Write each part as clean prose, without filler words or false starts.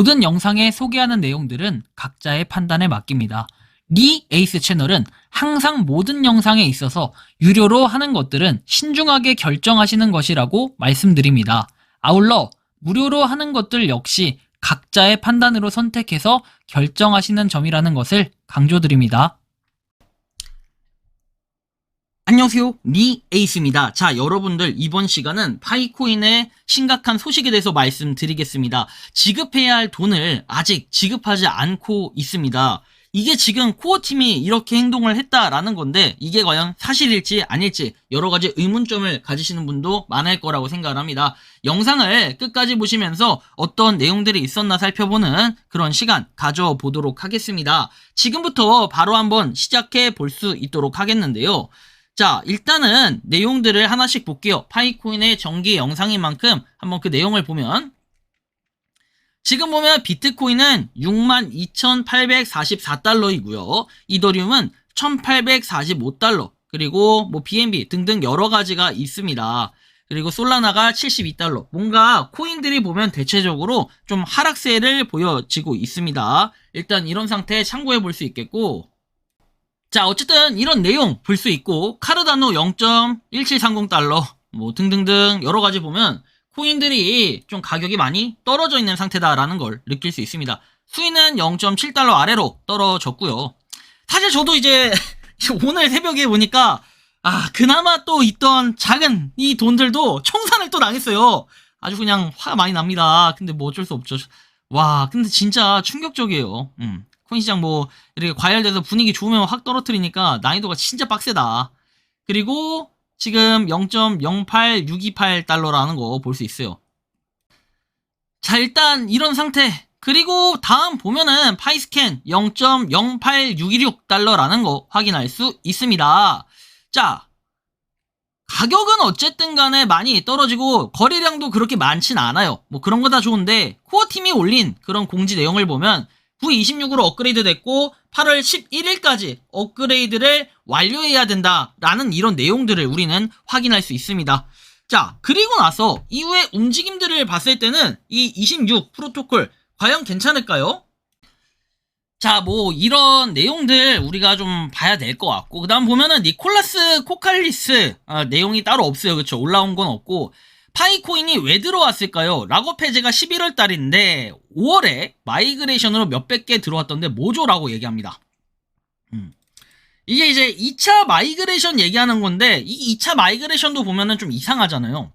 모든 영상에 소개하는 내용들은 각자의 판단에 맡깁니다. 리 에이스 채널은 항상 모든 영상에 있어서 유료로 하는 것들은 신중하게 결정하시는 것이라고 말씀드립니다. 아울러 무료로 하는 것들 역시 각자의 판단으로 선택해서 결정하시는 점이라는 것을 강조드립니다. 안녕하세요, 리 에이스입니다. 자, 여러분들 이번 시간은 파이코인의 심각한 소식에 대해서 말씀드리겠습니다. 지급해야 할 돈을 아직 지급하지 않고 있습니다. 이게 지금 코어팀이 이렇게 행동을 했다라는 건데 이게 과연 사실일지 아닐지 여러가지 의문점을 가지시는 분도 많을 거라고 생각을 합니다. 영상을 끝까지 보시면서 어떤 내용들이 있었나 살펴보는 그런 시간 가져보도록 하겠습니다. 지금부터 바로 한번 시작해 볼 수 있도록 하겠는데요. 자, 일단은 내용들을 하나씩 볼게요. 파이코인의 정기 영상인 만큼 한번 그 내용을 보면 지금 보면 비트코인은 62,844달러이고요. 이더리움은 1,845달러, 그리고 뭐 BNB 등등 여러 가지가 있습니다. 그리고 솔라나가 72달러. 뭔가 코인들이 보면 대체적으로 좀 하락세를 보여지고 있습니다. 일단 이런 상태 참고해 볼 수 있겠고, 자, 어쨌든 이런 내용 볼 수 있고, 카르다노 0.1730달러 뭐 등등등 여러 가지 보면 코인들이 좀 가격이 많이 떨어져 있는 상태다라는 걸 느낄 수 있습니다. 수위는 0.7달러 아래로 떨어졌고요. 사실 저도 이제 오늘 새벽에 보니까 그나마 또 있던 작은 이 돈들도 청산을 또 당했어요. 아주 그냥 화가 많이 납니다. 근데 뭐 어쩔 수 없죠. 와, 근데 진짜 충격적이에요. 코인 시장 뭐 이렇게 과열돼서 분위기 좋으면 확 떨어뜨리니까 난이도가 진짜 빡세다. 그리고 지금 0.08628달러라는 거 볼 수 있어요. 자, 일단 이런 상태. 그리고 다음 보면은 파이스캔 0.08616달러라는 거 확인할 수 있습니다. 자, 가격은 어쨌든 간에 많이 떨어지고 거래량도 그렇게 많진 않아요. 뭐 그런 거 다 좋은데 코어팀이 올린 그런 공지 내용을 보면 9.26으로 업그레이드 됐고 8월 11일까지 업그레이드를 완료해야 된다라는 이런 내용들을 우리는 확인할 수 있습니다. 자, 그리고 나서 이후에 움직임들을 봤을 때는 이 26 프로토콜 과연 괜찮을까요? 자, 뭐 이런 내용들 우리가 좀 봐야 될 것 같고, 그 다음 보면은 니콜라스 코칼리스 내용이 따로 없어요. 그쵸? 올라온 건 없고, 파이코인이 왜 들어왔을까요? 락업 해제가 11월 달인데 5월에 마이그레이션으로 몇백 개 들어왔던데 뭐죠? 라고 얘기합니다. 이게 이제 2차 마이그레이션 얘기하는 건데 이 2차 마이그레이션도 보면은 좀 이상하잖아요.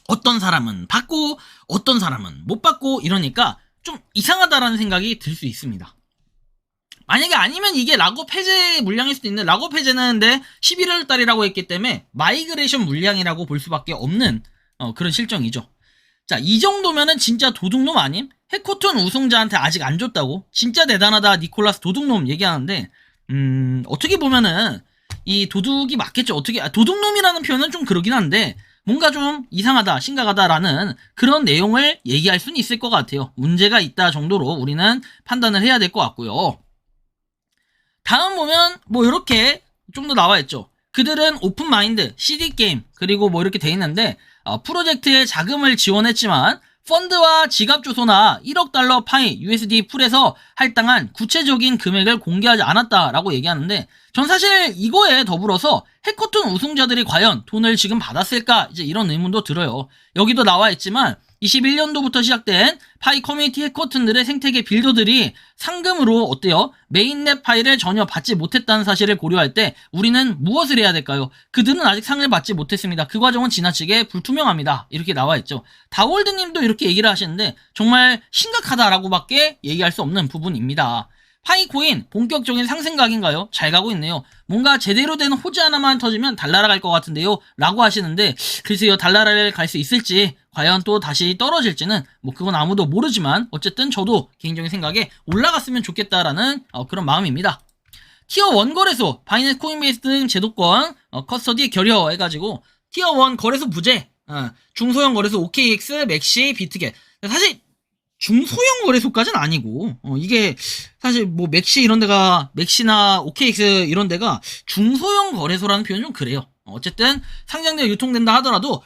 어떤 사람은 받고 어떤 사람은 못 받고 이러니까 좀 이상하다라는 생각이 들 수 있습니다. 만약에 아니면 이게 락업 해제 물량일 수도 있는데, 락업 해제는 근데 11월 달이라고 했기 때문에 마이그레이션 물량이라고 볼 수밖에 없는 그런 실정이죠. 자, 이 정도면은 진짜 도둑놈 아님? 해커톤 우승자한테 아직 안 줬다고? 진짜 대단하다 니콜라스 도둑놈 얘기하는데, 어떻게 보면은 이 도둑이 맞겠죠. 어떻게 도둑놈이라는 표현은 좀 그러긴 한데 뭔가 좀 이상하다, 심각하다라는 그런 내용을 얘기할 수는 있을 것 같아요. 문제가 있다 정도로 우리는 판단을 해야 될 것 같고요. 다음 보면 뭐 이렇게 좀 더 나와 있죠. 그들은 오픈마인드, CD게임, 그리고 뭐 이렇게 돼 있는데 프로젝트에 자금을 지원했지만 펀드와 지갑 주소나 1억 달러 파이 USD 풀에서 할당한 구체적인 금액을 공개하지 않았다라고 얘기하는데, 전 사실 이거에 더불어서 해커톤 우승자들이 과연 돈을 지금 받았을까, 이제 이런 의문도 들어요. 여기도 나와 있지만 21년도부터 시작된 파이 커뮤니티 해커톤들의 생태계 빌더들이 상금으로 어때요? 메인넷 파이를 전혀 받지 못했다는 사실을 고려할 때 우리는 무엇을 해야 될까요? 그들은 아직 상을 받지 못했습니다. 그 과정은 지나치게 불투명합니다. 이렇게 나와 있죠. 다월드님도 이렇게 얘기를 하시는데 정말 심각하다라고밖에 얘기할 수 없는 부분입니다. 파이코인 본격적인 상승각인가요? 잘 가고 있네요. 뭔가 제대로 된 호재 하나만 터지면 달나라 갈 것 같은데요? 라고 하시는데, 글쎄요, 달나라를 갈 수 있을지, 과연 또 다시 떨어질지는 뭐 그건 아무도 모르지만 어쨌든 저도 개인적인 생각에 올라갔으면 좋겠다라는 그런 마음입니다. 티어 1 거래소, 바이낸스 코인베이스 등 제도권 커스터디 결여해가지고 티어 1 거래소 부재, 중소형 거래소 OKX, 맥시, 비트겟. 사실 중소형 거래소까지는 아니고, 이게 사실 뭐 맥시 이런 데가, 맥시나 OKX 이런 데가 중소형 거래소라는 표현이 좀 그래요. 어쨌든 상장되어 유통된다 하더라도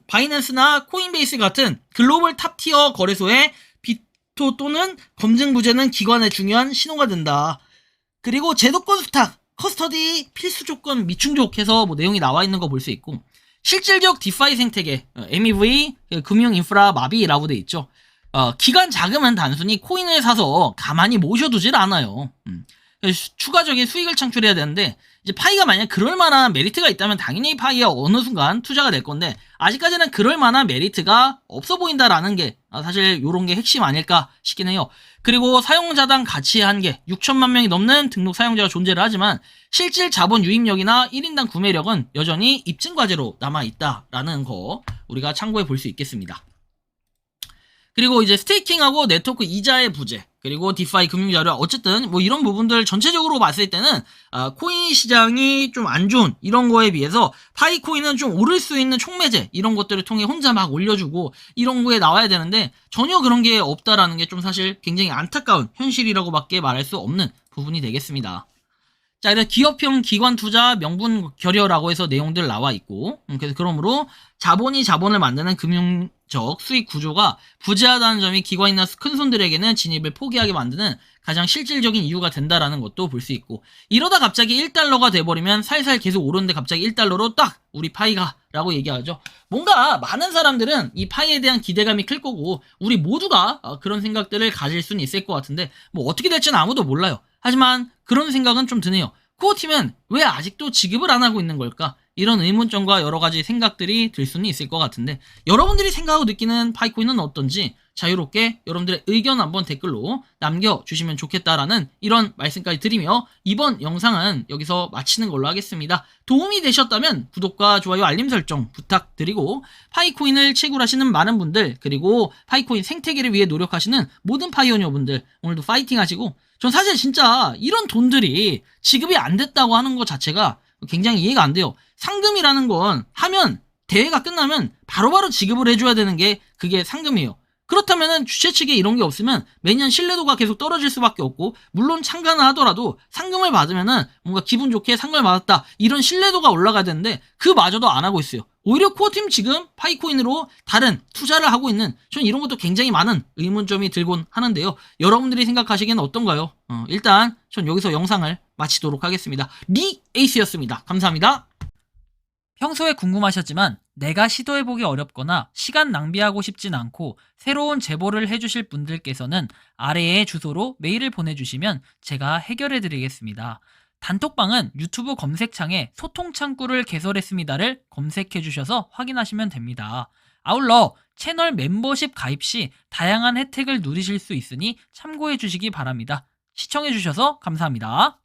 바이낸스나 코인베이스 같은 글로벌 탑티어 거래소에 구토 또는 검증 부재는 기관의 중요한 신호가 된다. 그리고 제도권 수탁, 커스터디 필수 조건 미충족해서 뭐 내용이 나와 있는 거 볼 수 있고, 실질적 디파이 생태계, MEV, 금융 인프라 마비라고 돼 있죠. 기관 자금은 단순히 코인을 사서 가만히 모셔두질 않아요. 추가적인 수익을 창출해야 되는데, 이제 파이가 만약 그럴 만한 메리트가 있다면 당연히 파이에 어느 순간 투자가 될 건데, 아직까지는 그럴 만한 메리트가 없어 보인다라는 게 사실 요런 게 핵심 아닐까 싶긴 해요. 그리고 사용자당 가치 한계, 6천만 명이 넘는 등록 사용자가 존재를 하지만 실질 자본 유입력이나 1인당 구매력은 여전히 입증 과제로 남아있다라는 거 우리가 참고해 볼 수 있겠습니다. 그리고 이제 스테이킹하고 네트워크 이자의 부재, 그리고 디파이 금융자료, 어쨌든 뭐 이런 부분들 전체적으로 봤을 때는 코인 시장이 좀 안 좋은 이런 거에 비해서 파이 코인은 좀 오를 수 있는 촉매제 이런 것들을 통해 혼자 막 올려주고 이런 거에 나와야 되는데 전혀 그런 게 없다라는 게 좀 사실 굉장히 안타까운 현실이라고밖에 말할 수 없는 부분이 되겠습니다. 자, 이런 기업형 기관 투자 명분 결여라고 해서 내용들 나와 있고, 그래서 그러므로 자본이 자본을 만드는 금융적 수익 구조가 부재하다는 점이 기관이나 큰 손들에게는 진입을 포기하게 만드는 가장 실질적인 이유가 된다라는 것도 볼 수 있고, 이러다 갑자기 1달러가 돼버리면 살살 계속 오르는데 갑자기 1달러로 딱 우리 파이가 라고 얘기하죠. 뭔가 많은 사람들은 이 파이에 대한 기대감이 클 거고 우리 모두가 그런 생각들을 가질 수는 있을 것 같은데 뭐 어떻게 될지는 아무도 몰라요. 하지만 그런 생각은 좀 드네요. 코어팀은 왜 아직도 지급을 안 하고 있는 걸까? 이런 의문점과 여러 가지 생각들이 들 수는 있을 것 같은데 여러분들이 생각하고 느끼는 파이코인은 어떤지 자유롭게 여러분들의 의견 한번 댓글로 남겨주시면 좋겠다라는 이런 말씀까지 드리며 이번 영상은 여기서 마치는 걸로 하겠습니다. 도움이 되셨다면 구독과 좋아요 알림 설정 부탁드리고 파이코인을 채굴하시는 많은 분들 그리고 파이코인 생태계를 위해 노력하시는 모든 파이오니어분들 오늘도 파이팅 하시고 전 사실 진짜 이런 돈들이 지급이 안 됐다고 하는 것 자체가 굉장히 이해가 안 돼요. 상금이라는 건 하면 대회가 끝나면 바로바로 지급을 해줘야 되는 게 그게 상금이에요. 그렇다면은 주최 측에 이런 게 없으면 매년 신뢰도가 계속 떨어질 수밖에 없고 물론 참가는 하더라도 상금을 받으면은 뭔가 기분 좋게 상금을 받았다 이런 신뢰도가 올라가야 되는데 그마저도 안 하고 있어요. 오히려 코어팀 지금 파이코인으로 다른 투자를 하고 있는 전 이런 것도 굉장히 많은 의문점이 들곤 하는데요. 여러분들이 생각하시기에는 어떤가요? 일단 전 여기서 영상을 마치도록 하겠습니다. 리 에이스였습니다. 감사합니다. 평소에 궁금하셨지만 내가 시도해보기 어렵거나 시간 낭비하고 싶진 않고 새로운 제보를 해주실 분들께서는 아래의 주소로 메일을 보내주시면 제가 해결해드리겠습니다. 단톡방은 유튜브 검색창에 소통창구를 개설했습니다를 검색해주셔서 확인하시면 됩니다. 아울러 채널 멤버십 가입 시 다양한 혜택을 누리실 수 있으니 참고해주시기 바랍니다. 시청해주셔서 감사합니다.